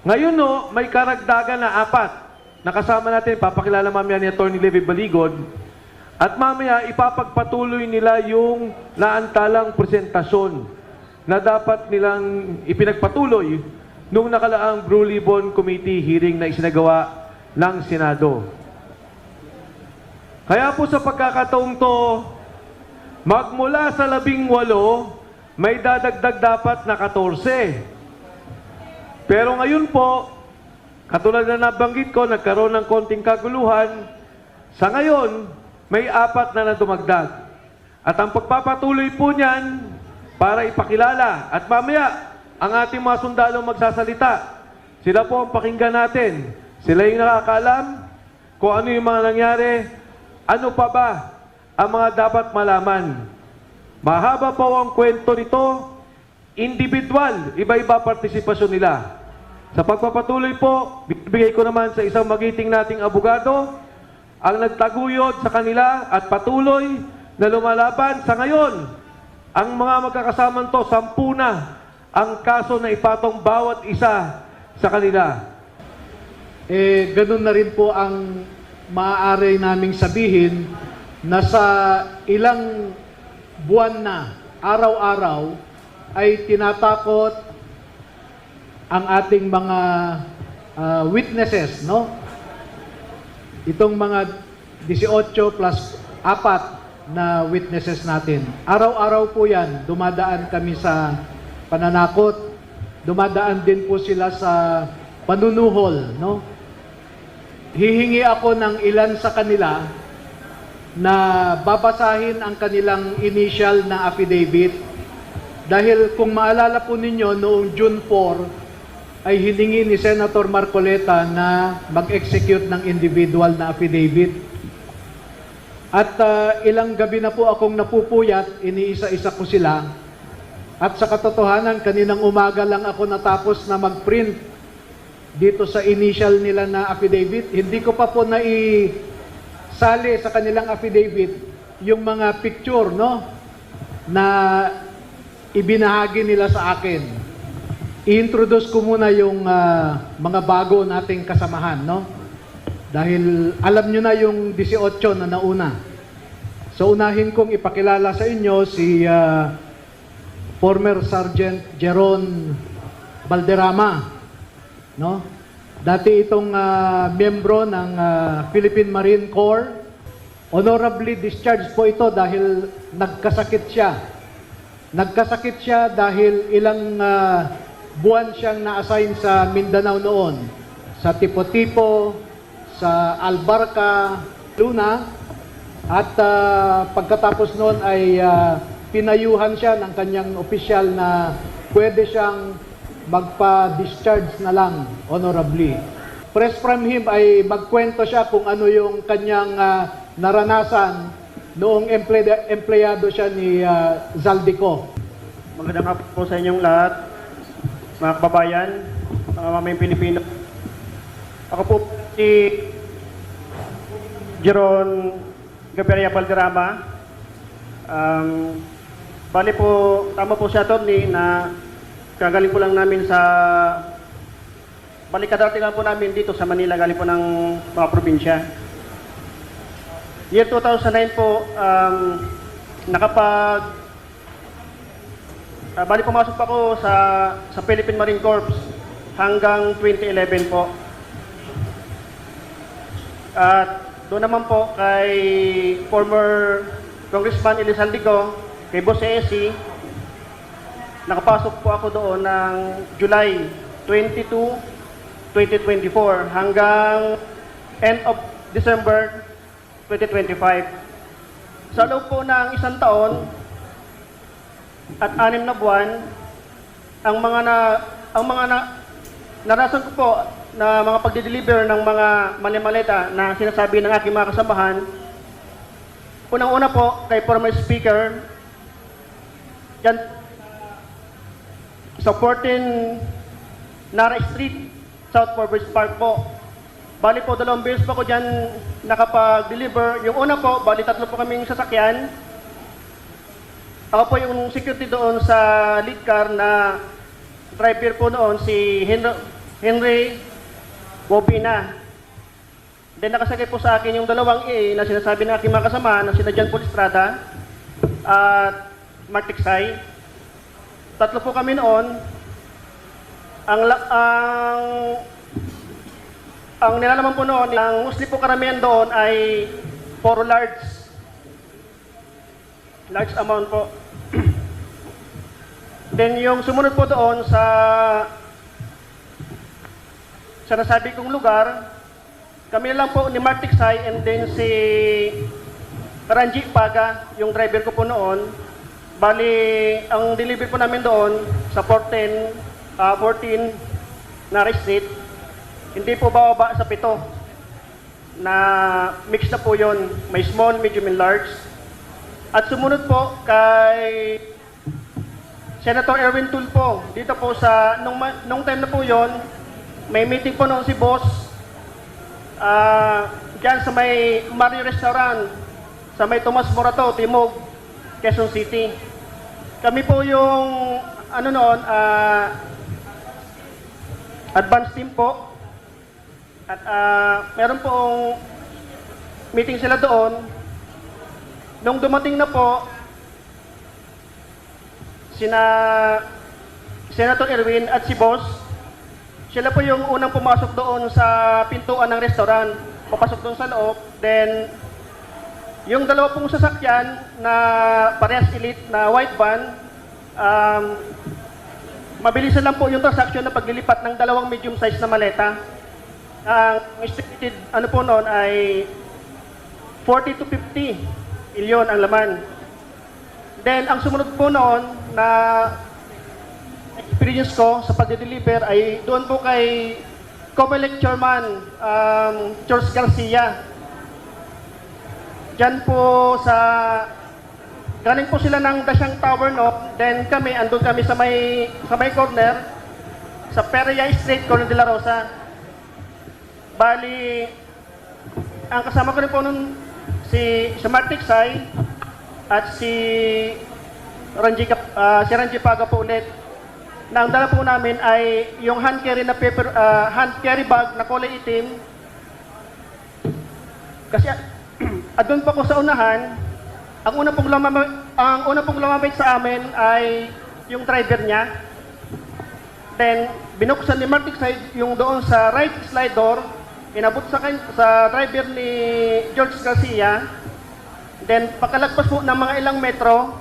Ngayon no, may karagdagan na 4. Nakasama natin, papakilala mamaya ni Atty. Levy Baligod. At mamaya, ipapagpatuloy nila yung naantalang presentasyon na dapat nilang ipinagpatuloy nung nakalaang Blue Ribbon Committee hearing na isinagawa ng Senado. Kaya po sa pagkakataong to, magmula sa 18, may dadagdag dapat na 14. Pero ngayon po, katulad na nabanggit ko, nagkaroon ng konting kaguluhan. Sa ngayon, may 4 na dumagdag. At ang pagpapatuloy po niyan, para ipakilala. At mamaya, ang ating mga sundalo magsasalita. Sila po ang pakinggan natin. Sila yung nakakaalam kung ano yung mga nangyari. Ano pa ba ang mga dapat malaman? Mahaba po ang kwento nito. Individual, iba-iba partisipasyon nila. Sa pagpapatuloy po, bibigay ko naman sa isang magiting nating abogado ang nagtaguyod sa kanila at patuloy na lumalaban. Sa ngayon, ang mga magkakasamang to, 10 na ang kaso na ipatong bawat isa sa kanila. Ganun na rin po ang maaari naming sabihin na sa ilang buwan na, araw-araw, ay tinatakot ang ating mga witnesses, no? Itong mga 18 plus 4 na witnesses natin. Araw-araw po yan, dumadaan kami sa pananakot, dumadaan din po sila sa panunuhol, no? Hihingi ako ng ilan sa kanila na babasahin ang kanilang initial na affidavit dahil kung maalala po ninyo noong June 4 ay hiningi ni Senator Marcoleta na mag-execute ng individual na affidavit. At ilang gabi na po akong napupuyat, iniisa-isa ko sila. At sa katotohanan, kaninang umaga lang ako natapos na mag-print dito sa initial nila na affidavit. Hindi ko pa po naisali sa kanilang affidavit yung mga picture, no, na ibinahagi nila sa akin. I-introduce ko muna yung mga bago nating kasamahan, no? Dahil alam nyo na yung 18 na nauna. So unahin kong ipakilala sa inyo si former Sergeant Jeron Valderrama, no? Dati itong miyembro ng Philippine Marine Corps. Honorably discharged po ito dahil nagkasakit siya. Nagkasakit siya dahil ilang buwan siyang na-assign sa Mindanao noon. Sa Tipo-Tipo, sa Albarca, Luna. At pagkatapos noon ay pinayuhan siya ng kanyang opisyal na pwede siyang magpa-discharge na lang honorably. Press from him ay magkwento siya kung ano yung kanyang naranasan noong empleyado siya ni Zaldico. Magandang hapon po sa inyong lahat, mga kababayan, mga mamayang Pilipino. Ako po si Jeron Gaviria Valderrama. Bali po, tama po siya, Atty. na kagaling po lang namin sa balikadati lang po namin dito sa Manila, galing po ng mga probinsya. Year 2009 po, bali pumasok pa ako sa Philippine Marine Corps hanggang 2011 po. At doon naman po kay former Congressman Elizaldico, kay Boss ESI, nakapasok po ako doon ng July 22, 2024 hanggang end of December 2025. Sa loob po ng 1 taon at 6 na buwan, ang mga narasan ko po na mga pagde-deliver ng mga mali-maleta na sinasabi ng aking mga kasamahan, unang-una po kay former speaker, dyan sa 14 Nara Street, South Forbes Park po. Bali po, 2 beses po ako dyan nakapag-deliver. Yung una po, bali 3 po kaming sasakyan. Ako po yung security doon sa lead car na driver po noon, si Henry Wobina. Then nakasagay po sa akin yung dalawang A na sinasabi ng aking mga kasama na sina John Paul Estrada at Mark Tiksay. Tatlo po kami noon. Ang nilalaman po noon, ang mostly po karamihan doon ay puro large amount po. Then yung sumunod po doon sa nasabi kong lugar, kami lang po ni Mark Tiksay and then si Ranji Paga, yung driver ko po noon. Bali, ang delivery po namin doon sa 14 na street, hindi po bababa sa 7 na mix na po yon. May small, medium, and large. At sumunod po kay Senator Erwin Tulfo. Dito po sa, nung time na po yon, may meeting po noon si boss dyan sa may Mario Restaurant, sa may Tomas Morato, Timog, Quezon City. Kami po yung, advance team po. At meron pong meeting sila doon. Nung dumating na po, sina Senator Erwin at si Boss, sila po yung unang pumasok doon sa pintuan ng restaurant. Papasok doon sa loob. Then, yung dalawa pong sasakyan na parehas elite na white van, mabilisan lang po yung transaction na paglilipat ng dalawang medium size na maleta. Ang estimated po noon ay 40 to 50 milyon ang laman. Then, ang sumunod po noon na experience ko sa pagde-deliver ay doon po kay Comelec Chairman George Garcia. Diyan po galing po sila ng Dasyang Tower, no? Then kami, andun kami sa may corner, sa Pereya Street, Corner de la Rosa. Bali, ang kasama ko rin po nun, si Mark Tiksay at si Ranji Paga po ulit. Na ang dala po namin ay yung hand carry bag na kulay itim. Kasi doon pa ko sa unahan, ang una pong lumamig sa amin ay yung driver niya. Then binuksan ni Mark Tiksay yung doon sa right slide door, inabot sa driver ni George Garcia. Then pagkalagpas po ng mga ilang metro,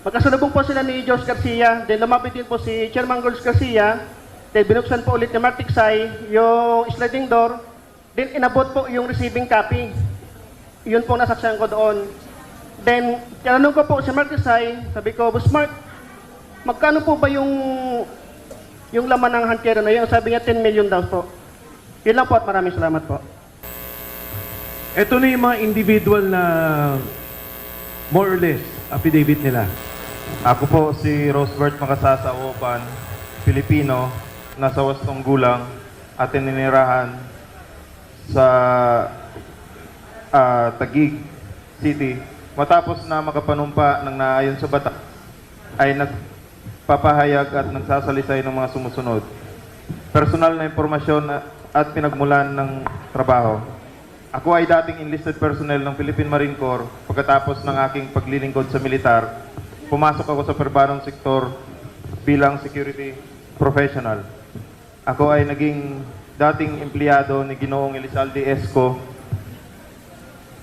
magkasalubong po sila ni George Garcia. Then lumapit din po si Chairman George Garcia. Then binuksan po ulit ni Mark Tiksay yung sliding door. Then inabot po yung receiving copy. Yun po nasaksihan ko doon. Then tinanong ko po si Mark Tiksay, sabi ko, Boss Mark, magkano po ba yung laman ng hand carry na yun? Sabi niya 10 million daw po. Yun lang po at maraming salamat po. Ito na yung mga individual na more or less affidavit nila. Ako po si Rosebert Makasasa Opan, Pilipino, nasa wastong gulang at ininirahan sa Taguig City. Matapos na makapanumpa ng naayon sa batas, ay nagpapahayag at nagsasalisay ng mga sumusunod. Personal na impormasyon at pinagmulan ng trabaho. Ako ay dating enlisted personnel ng Philippine Marine Corps. Pagkatapos ng aking paglilingkod sa militar, pumasok ako sa perbanong sektor bilang security professional. Ako ay naging dating empleyado ni Ginoong Elizalde Esco,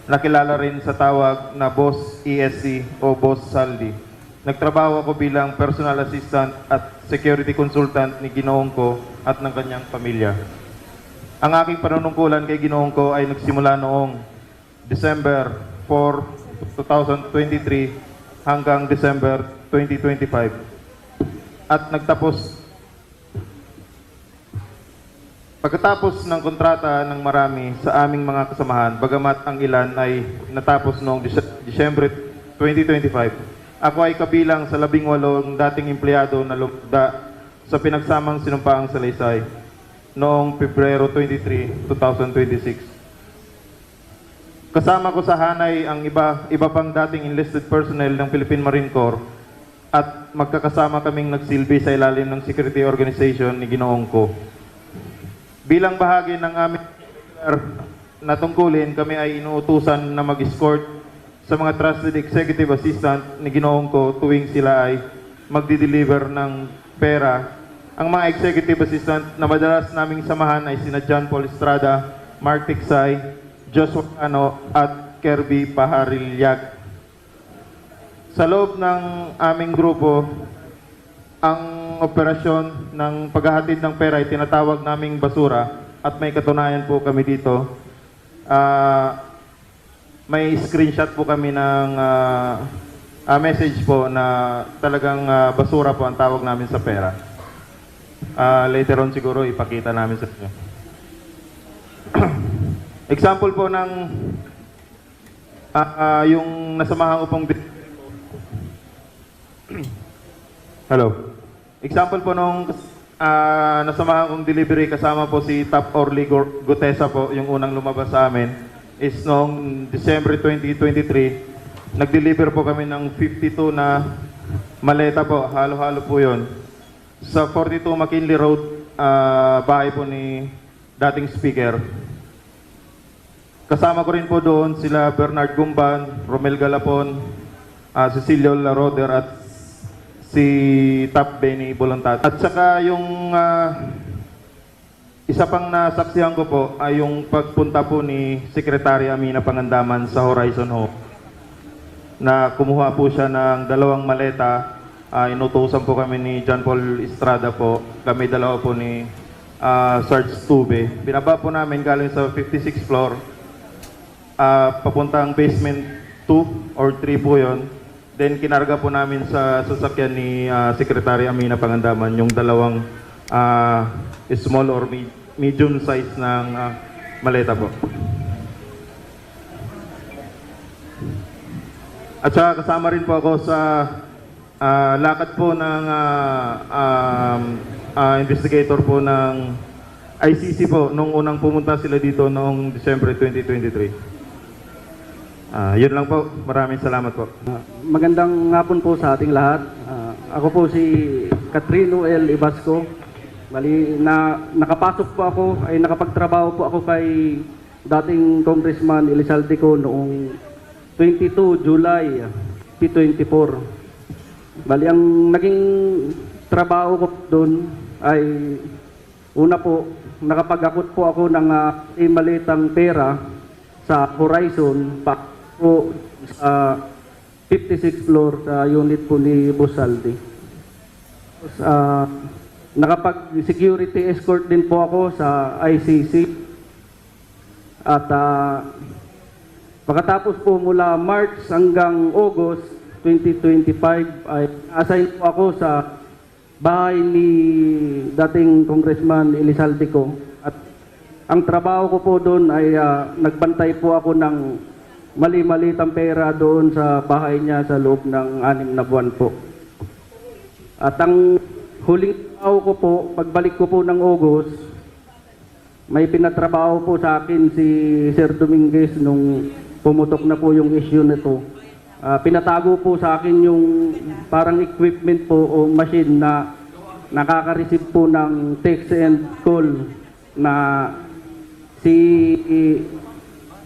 nakilala rin sa tawag na Boss ESC o Boss Saldi. Nagtrabaho ako bilang personal assistant at security consultant ni Ginoong ko at ng kanyang pamilya. Ang aking panunungkulan kay Ginoong ko ay nagsimula noong December 4, 2023 hanggang December 2025. At pagkatapos ng kontrata ng marami sa aming mga kasamahan, bagamat ang ilan ay natapos noong Disyembre 2025, ako ay kabilang sa 18 dating empleyado na lumda sa pinagsamang sinumpaang salaysay noong Pebrero 23, 2026. Kasama ko sa hanay ang iba pang dating enlisted personnel ng Philippine Marine Corps at magkakasama kaming nagsilbi sa ilalim ng security organization ni Ginoong ko. Bilang bahagi ng aming na tungkulin, kami ay inuutusan na mag-escort sa mga trusted executive assistant ni Ginoong ko tuwing sila ay magdi-deliver ng pera. Ang mga executive assistant na madalas naming samahan ay sina John Paul Estrada, Mark Tiksay, Joshua Ano at Kirby Paharilyag. Sa loob ng aming grupo, ang operasyon ng paghahatid ng pera ay tinatawag naming basura at may katunayan po kami dito. May screenshot po kami ng message po na talagang basura po ang tawag namin sa pera. Later on siguro ipakita namin sa inyo. Example po ng yung nasamahan ko pong Hello. Example po nung nasamahan kong delivery kasama po si Top Orly Gutesa po, yung unang lumabas sa amin, is noong December 2023, nag-deliver po kami ng 52 na maleta po, halo-halo po yun. Sa 42 McKinley Road, bahay po ni dating speaker. Kasama ko rin po doon sila Bernard Gumban, Romel Galapon, Cecilio Laroder at si Top Benny Voluntat. At saka yung isa pang nasaksihan ko po ay yung pagpunta po ni Secretary Amina Pangandaman sa Horizon Home na kumuha po siya ng 2 maleta. Inutusan po kami ni John Paul Estrada po. Kami dalawa po ni Sarge Tube. Binaba po namin galing sa 56th floor papuntang basement 2 or 3 po yon. Then kinarga po namin sa sasakyan ni Secretary Amina Pangandaman yung 2 small or medium size ng maleta po. At saka kasama rin po ako sa lakad po ng investigator po ng ICC po nung unang pumunta sila dito noong December 2023. Yun lang po. Maraming salamat po. Magandang hapon po sa ating lahat. Ako po si Catrino L. Ibasco. Bali, nakapasok po ako, ay nakapagtrabaho po ako kay dating Congressman Elizalde ko noong 22 July P24. Bali, ang naging trabaho ko doon ay una po, nakapag-akot po ako ng malitang pera sa Horizon po sa 56th floor sa unit po ni Boss Saldi. Nakapag-security escort din po ako sa ICC. At pagkatapos po mula March hanggang August 2025 ay assign po ako sa bahay ni dating Congressman Elizalde ko. At ang trabaho ko po doon ay nagbantay po ako ng mali-malitang pera doon sa bahay niya sa loob ng 6 na buwan po. At ang huling trabaho ko po, pagbalik ko po ng August, may pinatrabaho po sa akin si Sir Dominguez nung pumutok na po yung issue nito. Pinatago po sa akin yung parang equipment po o machine na nakaka-receive po ng text and call na si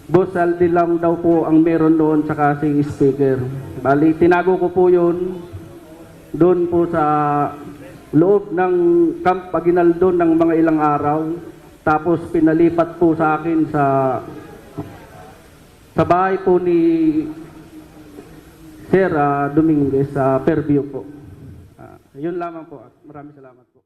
Boss Saldi lang daw po ang meron doon saka si speaker. Bali, tinago ko po yun doon po sa loob ng Camp Aguinaldo ng mga ilang araw. Tapos pinalipat po sa akin sa bahay po ni Sir Dominguez sa Fairview po. Yun lamang po at maraming salamat po.